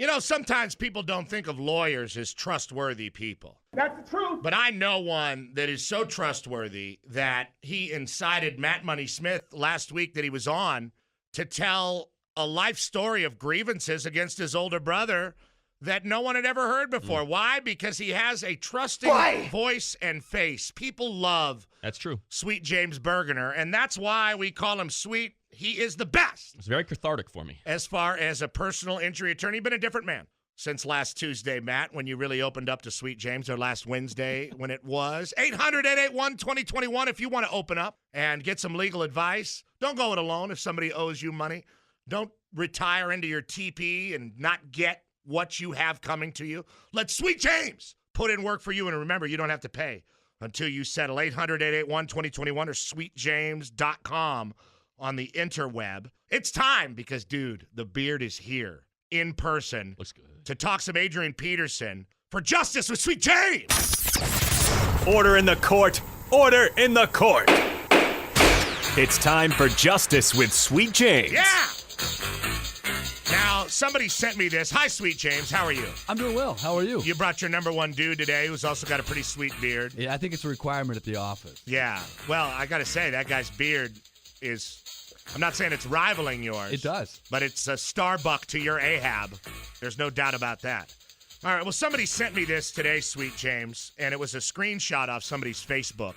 You know, sometimes people don't think of lawyers as trustworthy people. That's the truth. But I know one that is so trustworthy that he incited Matt Money Smith last week that he was on to tell a life story of grievances against his older brother that no one had ever heard before. Why? Because he has a trusting voice and face. People love That's true. Sweet James Bergener, and that's why we call him Sweet. He is the best. It's very cathartic for me. As far as a personal injury attorney, been a different man since last Tuesday, Matt, when you really opened up to Sweet James, or last Wednesday when it was. 800-881-2021 if you want to open up and get some legal advice. Don't go it alone if somebody owes you money. Don't retire into your TP and not get what you have coming to you. Let Sweet James put in work for you, and remember, you don't have to pay until you settle. 800-881-2021 or sweetjames.com on the interweb. It's time because, dude, the beard is here in person. Looks good. To talk some Adrian Peterson for Justice with Sweet James. Order in the court. Order in the court. It's time for Justice with Sweet James. Yeah! Now, somebody sent me this. Hi, Sweet James. How are you? I'm doing well. How are you? You brought your number one dude today who's also got a pretty sweet beard. Yeah, I think it's a requirement at the office. Yeah. Well, I got to say, that guy's beard is, I'm not saying it's rivaling yours. It does. But it's a Starbuck to your Ahab. There's no doubt about that. All right, well, somebody sent me this today, Sweet James, and it was a screenshot off somebody's Facebook.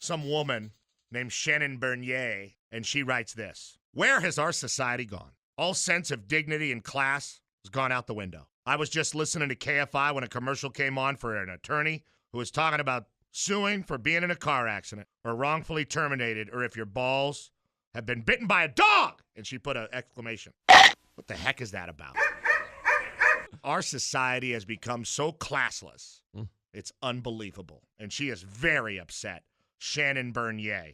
Some woman named Shannon Bernier, and she writes this. Where has our society gone? All sense of dignity and class has gone out the window. I was just listening to KFI when a commercial came on for an attorney who was talking about suing for being in a car accident or wrongfully terminated, or if your balls have been bitten by a dog. And she put an exclamation. What the heck is that about? Our society has become so classless. It's unbelievable. And she is very upset. Shannon Bernier.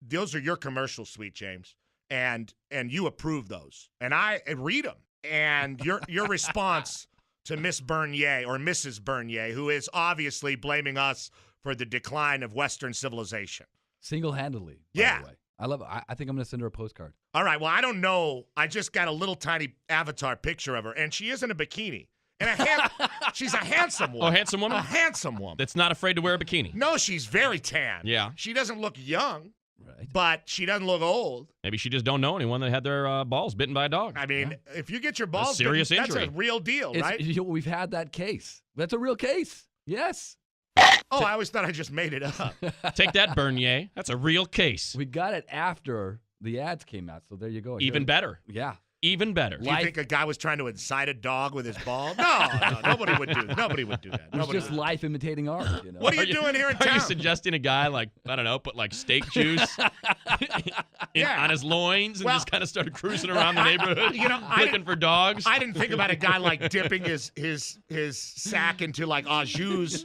Those are your commercials, Sweet James. And you approve those. And I read them. And your response to Miss Bernier, or Mrs. Bernier, who is obviously blaming us for the decline of Western civilization. Single-handedly, by Yeah. the way. I love it. I think I'm going to send her a postcard. All right, well, I don't know. I just got a little tiny avatar picture of her, and she is in a bikini. And she's a handsome woman. Oh, handsome woman? A handsome woman. That's not afraid to wear a bikini. No, she's very tan. Yeah. She doesn't look young, Right. but she doesn't look old. Maybe she just don't know anyone that had their balls bitten by a dog. I mean, if you get your balls serious bitten, injury. that's a real deal, right? We've had that case. That's a real case. Yes. Oh, I always thought I just made it up. Take that, Bernier. That's a real case. We got it after the ads came out, so there you go. Even better. Yeah. Even better. Do you think a guy was trying to incite a dog with his ball? No, nobody would do that. Nobody would do that. It was just life imitating art. You know? What are you doing here in Are town? you suggesting a guy, like, I don't know, put like steak juice Yeah. on his loins and Well- just kind of started cruising around the neighborhood looking for dogs? I didn't think about a guy like dipping his sack into like au jus,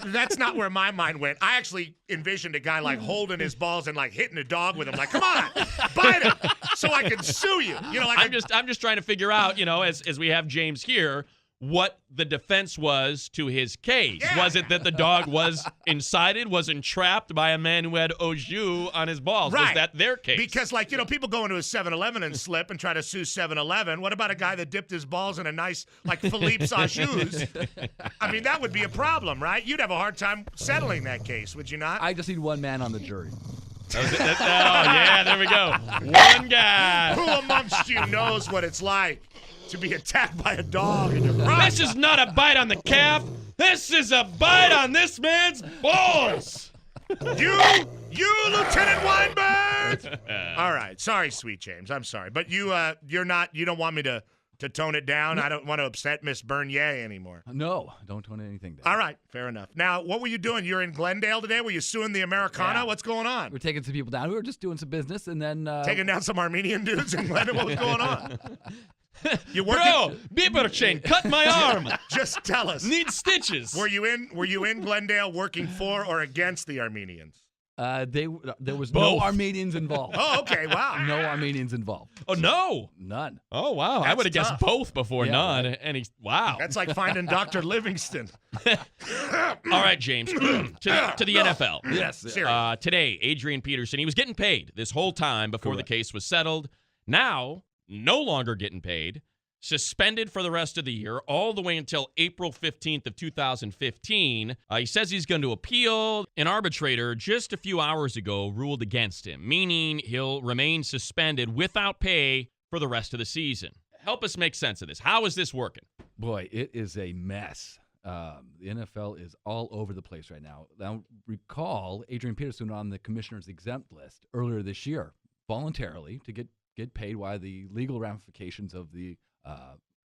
that's not where my mind went. I actually envisioned a guy like holding his balls and like hitting a dog with them, like, come on, bite him, so I can sue you. You know, like I'm just trying to figure out, you know, as we have James here, what the defense was to his case. Yeah. Was it that the dog was incited, was entrapped by a man who had au jus on his balls? Right. Was that their case? Because, like, you know, people go into a 7-Eleven and slip and try to sue 7-Eleven. What about a guy that dipped his balls in a nice, like, Philippe's au jus? I mean, that would be a problem, right? You'd have a hard time settling that case, would you not? I just need one man on the jury. Oh, yeah, there we go. One guy. Who amongst you knows what it's like to be attacked by a dog in your front? This is not a bite on the calf. This is a bite on this man's balls. You, Lieutenant Weinberg. All right, sorry, Sweet James. I'm sorry, but you don't want me to tone it down. I don't want to upset Miss Bernier anymore. No, don't tone anything down. All right, fair enough. Now, what were you doing? You're in Glendale today. Were you suing the Americana? Yeah. What's going on? We're taking some people down. We were just doing some business, and then Taking down some Armenian dudes in Glendale. What was going on? You working? Bro, beaver chain, cut my arm. Just tell us. Need stitches. Were you in Glendale working for or against the Armenians? there was Both. no Armenians involved. Oh, okay. Wow. No Armenians involved. Oh, no. None. Oh, wow. I That's would have guessed tough. both before Yeah, none. right. And wow. That's like finding Dr. Livingston. All right, James, to the NFL. Yes. Serious. Today, Adrian Peterson, he was getting paid this whole time before the case was settled. Now, no longer getting paid. suspended for the rest of the year, all the way until April 15th of 2015. He says he's going to appeal. An arbitrator just a few hours ago ruled against him, meaning he'll remain suspended without pay for the rest of the season. Help us make sense of this. How is this working? Boy, it is a mess. The NFL is all over the place right now. Now, recall Adrian Peterson on the commissioner's exempt list earlier this year, voluntarily to get paid while the legal ramifications of the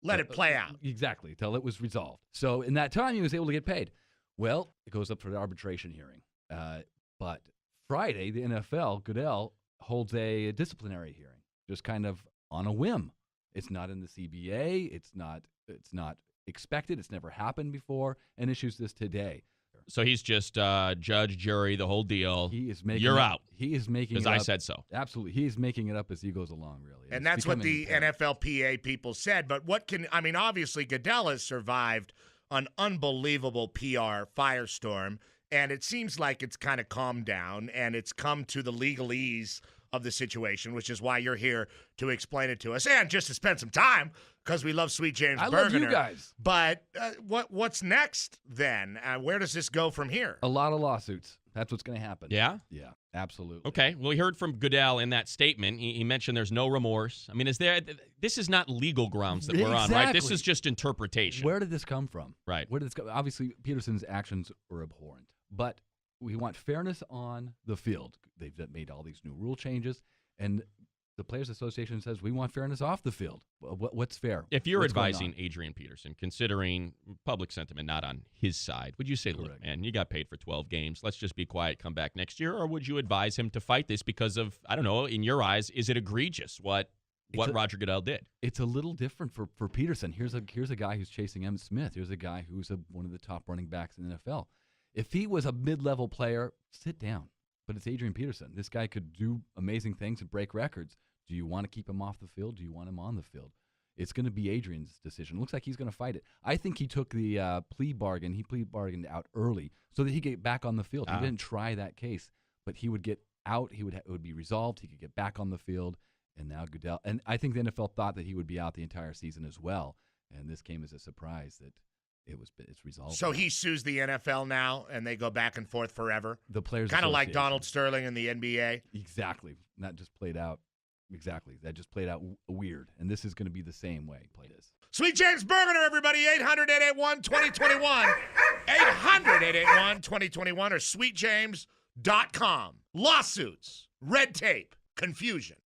Let it play out. Exactly, till it was resolved. So in that time, he was able to get paid. Well, it goes up for the arbitration hearing. But Friday, the NFL, Goodell, holds a disciplinary hearing, just kind of on a whim. It's not in the CBA. It's not expected. It's never happened before, and issues this today. So he's just judge, jury, the whole deal. He is making. You're out. He is making. Because I said so. Absolutely, he is making it up as he goes along. Really, And that's what the NFLPA people said. But obviously Goodell has survived an unbelievable PR firestorm, and it seems like it's kind of calmed down, and it's come to the legalese of the situation, which is why you're here to explain it to us and just to spend some time because we love Sweet James Bergener. I love you guys. But what's next then? Where does this go from here? A lot of lawsuits. That's what's going to happen. Yeah? Yeah, absolutely. Okay. Well, we heard from Goodell in that statement. He mentioned there's no remorse. I mean, this is not legal grounds that we're on, right? This is just interpretation. Where did this come from? Right. Where did this go? Obviously, Peterson's actions were abhorrent, but we want fairness on the field. They've made all these new rule changes, and the Players Association says we want fairness off the field. What's fair? If you're What's going advising on? Adrian Peterson, considering public sentiment not on his side, would you say, look, Correct. man, you got paid for 12 games. Let's just be quiet, come back next year? Or would you advise him to fight this because of, I don't know, in your eyes, is it egregious what Roger Goodell did? It's a little different for Peterson. Here's a guy who's chasing Emmitt Smith. Here's a guy who's one of the top running backs in the NFL. If he was a mid-level player, sit down. But it's Adrian Peterson. This guy could do amazing things and break records. Do you want to keep him off the field? Do you want him on the field? It's going to be Adrian's decision. Looks like he's going to fight it. I think he took the plea bargain. He plea bargained out early so that he could get back on the field. He didn't try that case, but he would get out. It would be resolved. He could get back on the field. And now Goodell. And I think the NFL thought that he would be out the entire season as well. And this came as a surprise that it's resolved. So he sues the NFL now, and they go back and forth forever? The Players kind of like Association. Donald Sterling in the NBA? Exactly. Not just played out. Exactly. That just played out weird. And this is going to be the same way. Play this. Sweet James Bergener, everybody. 800-881-2021. 800-881-2021 or sweetjames.com. Lawsuits, red tape, confusion.